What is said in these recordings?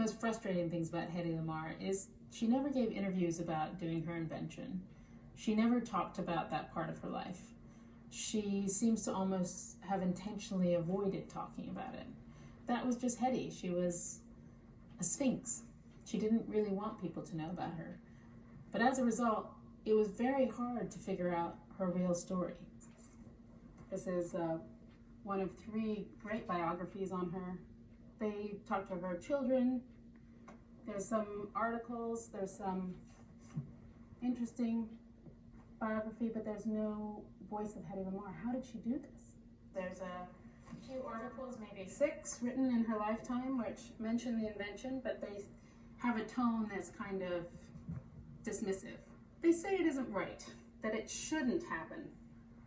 most frustrating things about Hedy Lamarr is she never gave interviews about doing her invention. She never talked about that part of her life. She seems to almost have intentionally avoided talking about it. That was just Hedy. She was a sphinx. She didn't really want people to know about her. But as a result, it was very hard to figure out her real story. This is one of 3 great biographies on her. They talk to her children. There's some articles, there's some interesting biography, but there's no voice of Hedy Lamarr. How did she do this? There's a few articles, maybe 6, written in her lifetime, which mention the invention, but they have a tone that's kind of dismissive. They say it isn't right, that it shouldn't happen.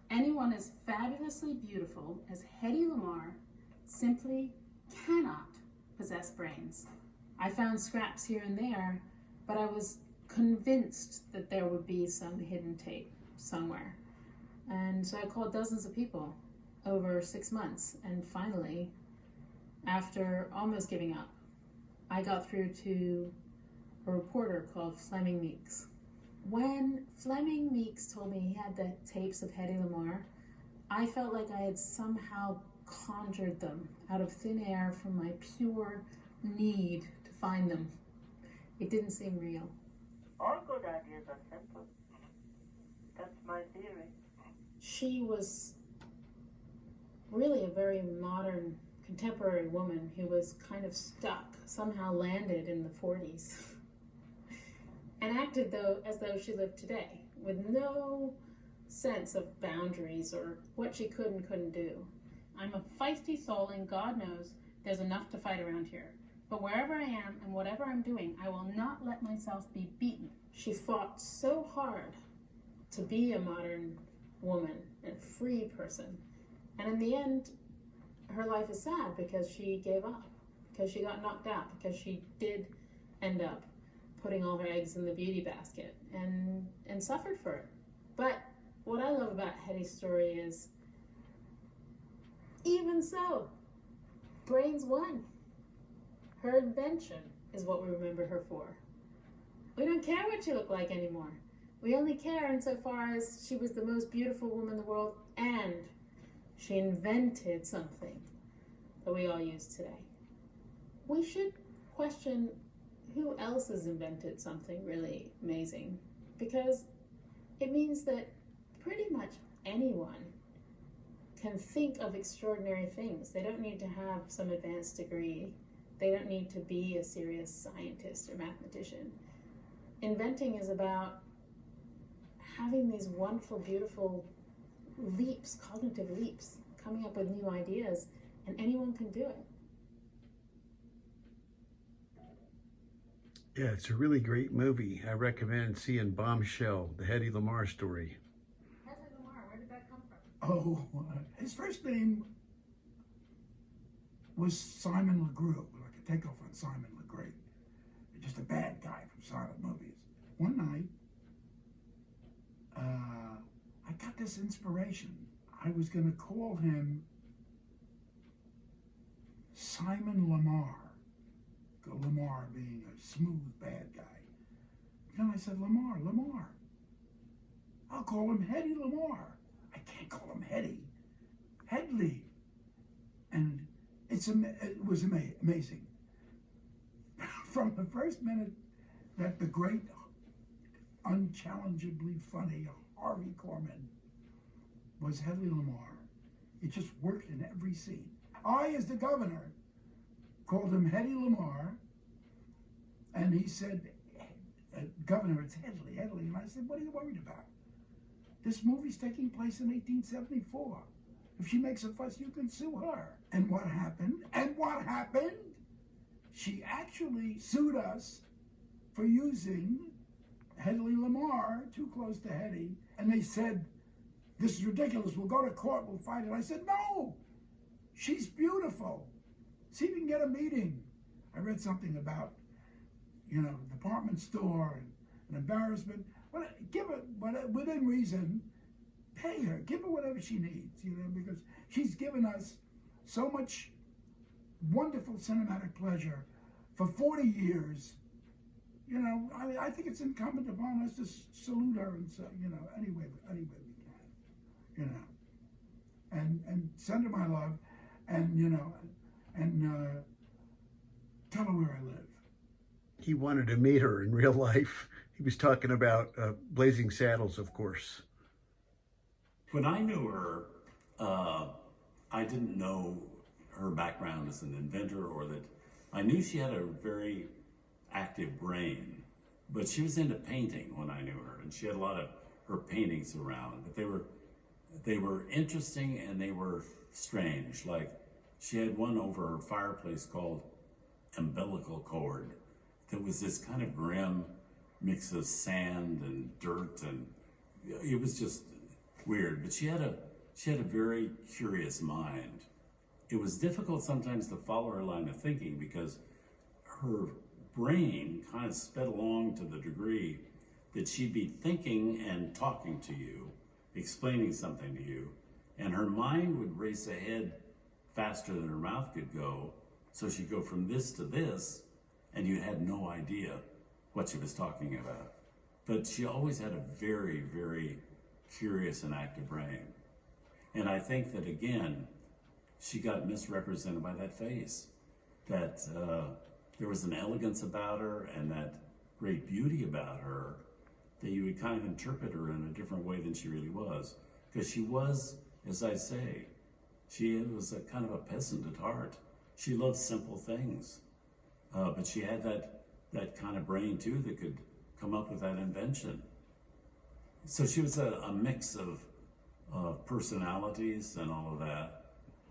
Anyone as fabulously beautiful as Hedy Lamarr simply cannot possess brains. I found scraps here and there, but I was convinced that there would be some hidden tape somewhere. And so I called dozens of people over 6 months, and finally, after almost giving up, I got through to a reporter called Fleming Meeks. When Fleming Meeks told me he had the tapes of Hedy Lamarr, I felt like I had somehow conjured them out of thin air from my pure need to find them. It didn't seem real. All good ideas are simple. That's my theory. She was really a very modern, contemporary woman who was kind of stuck, somehow landed in the 40s, and acted as though she lived today, with no sense of boundaries or what she could and couldn't do. I'm a feisty soul, and God knows there's enough to fight around here. But wherever I am and whatever I'm doing, I will not let myself be beaten. She fought so hard to be a modern woman, a free person. And in the end, her life is sad because she gave up, because she got knocked out, because she did end up putting all her eggs in the beauty basket and suffered for it. But what I love about Hedy's story is, even so, brains won. Her invention is what we remember her for. We don't care what she looked like anymore. We only care insofar as she was the most beautiful woman in the world and she invented something that we all use today. We should question who else has invented something really amazing, because it means that pretty much anyone can think of extraordinary things. They don't need to have some advanced degree. They don't need to be a serious scientist or mathematician. Inventing is about having these wonderful, beautiful leaps, cognitive leaps, coming up with new ideas, and anyone can do it. Yeah, it's a really great movie. I recommend seeing Bombshell, the Hedy Lamarr story. Hedy Lamarr, where did that come from? Oh, his first name was Simon LeGrew, like a takeoff on Simon LeGrew. Just a bad guy from silent movies. One night, I got this inspiration. I was going to call him Simon Lamarr. Lamarr being a smooth bad guy. Then I said, Lamarr. I'll call him Hedy Lamarr. I can't call him Hedy. Hedley. And it was amazing. From the first minute that the great, unchallengeably funny Harvey Korman was Hedy Lamarr, it just worked in every scene. I, as the governor, called him Hedy Lamarr, and he said, Governor, it's Hedley. And I said, what are you worried about? This movie's taking place in 1874. If she makes a fuss, you can sue her. And what happened? She actually sued us for using Hedy Lamarr, too close to Hedy, and they said, this is ridiculous, we'll go to court, we'll fight it. I said, no, she's beautiful. See if you can get a meeting. I read something about, department store and an embarrassment. Well, give her, within reason, pay her, give her whatever she needs, because she's given us so much wonderful cinematic pleasure for 40 years, you know, I think it's incumbent upon us to salute her and say, you know, any way we can, you know, and send her my love, and, you know, and tell her where I live. He wanted to meet her in real life. He was talking about Blazing Saddles, of course. When I knew her, I didn't know her background as an inventor, or that I knew she had a very active brain, but she was into painting when I knew her, and she had a lot of her paintings around, but they were interesting and they were strange. Like, she had one over her fireplace called Umbilical Cord that was this kind of grim mix of sand and dirt, and it was just weird. But she had a very curious mind. It was difficult sometimes to follow her line of thinking because her brain kind of sped along to the degree that she'd be thinking and talking to you, explaining something to you, and her mind would race ahead faster than her mouth could go, so she'd go from this to this, and you had no idea what she was talking about. But she always had a very, very curious and active brain. And I think that, again, she got misrepresented by that face, that there was an elegance about her and that great beauty about her that you would kind of interpret her in a different way than she really was. Because she was, as I say, she was a kind of a peasant at heart. She loved simple things, but she had that kind of brain too that could come up with that invention. So she was a mix of personalities and all of that.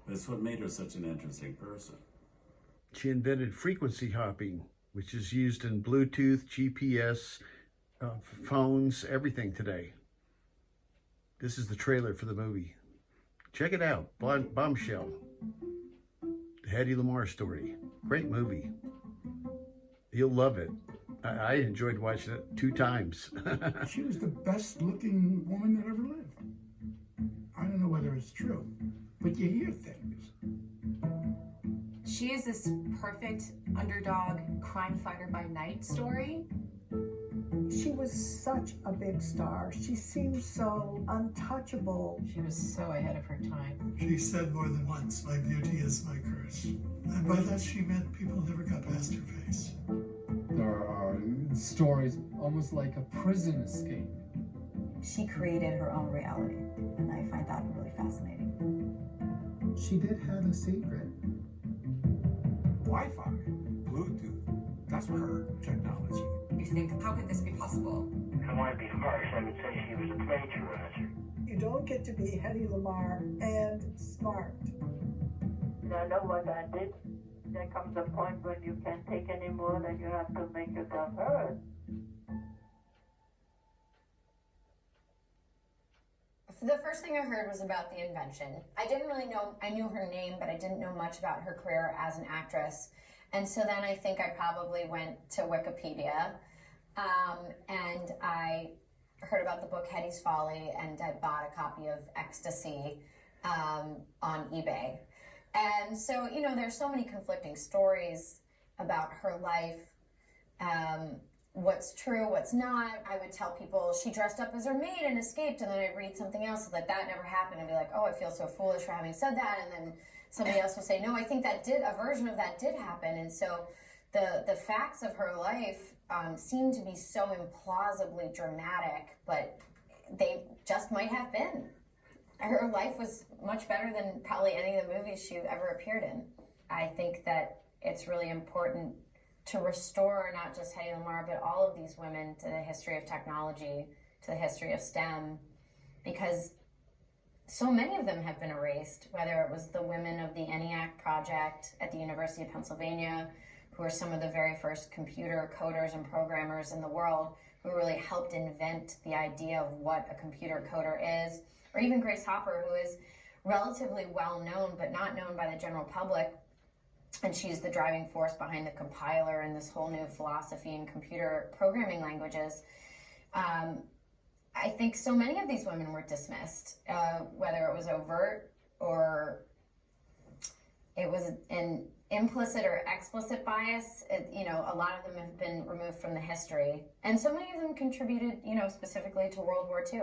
But it's what made her such an interesting person. She invented frequency hopping, which is used in Bluetooth, GPS, phones, everything today. This is the trailer for the movie. Check it out, Bombshell, the Hedy Lamarr Story. Great movie. You'll love it. I enjoyed watching it 2 times. She was the best looking woman that ever lived. I don't know whether it's true, but you hear things. She is this perfect underdog crime fighter by night story. She was such a big star. She seemed so untouchable. She was so ahead of her time. She said more than once, "My beauty is my curse." And by that she meant people never got past her face. There are stories almost like a prison escape. She created her own reality, and I find that really fascinating. She did have a secret. Wi-Fi, Bluetooth, that's her technology. You think, how could this be possible? If I want to be harsh, I would say she was a plagiarizer. You don't get to be Hedy Lamarr and smart. And I know what I did. There comes a point when you can't take any more, then you have to make yourself heard. The first thing I heard was about the invention. I didn't really know, I knew her name, but I didn't know much about her career as an actress. And so then I think I probably went to Wikipedia, and I heard about the book Hedy's Folly, and I bought a copy of Ecstasy on eBay. And so, you know, there's so many conflicting stories about her life, what's true, what's not. I would tell people she dressed up as her maid and escaped, and then I'd read something else like that never happened and be like, oh, I feel so foolish for having said that. And then somebody else would say, no, I think that a version of that did happen. And so the facts of her life seem to be so implausibly dramatic, but they just might have been. Her life was much better than probably any of the movies she ever appeared in. I think that it's really important to restore not just Hedy Lamarr, but all of these women to the history of technology, to the history of STEM, because so many of them have been erased, whether it was the women of the ENIAC project at the University of Pennsylvania, who are some of the very first computer coders and programmers in the world, who really helped invent the idea of what a computer coder is, or even Grace Hopper, who is relatively well known, but not known by the general public. And she's the driving force behind the compiler and this whole new philosophy in computer programming languages. I think so many of these women were dismissed, whether it was overt or it was in implicit or explicit bias. You know, a lot of them have been removed from the history, and so many of them contributed, you know, specifically to World War II.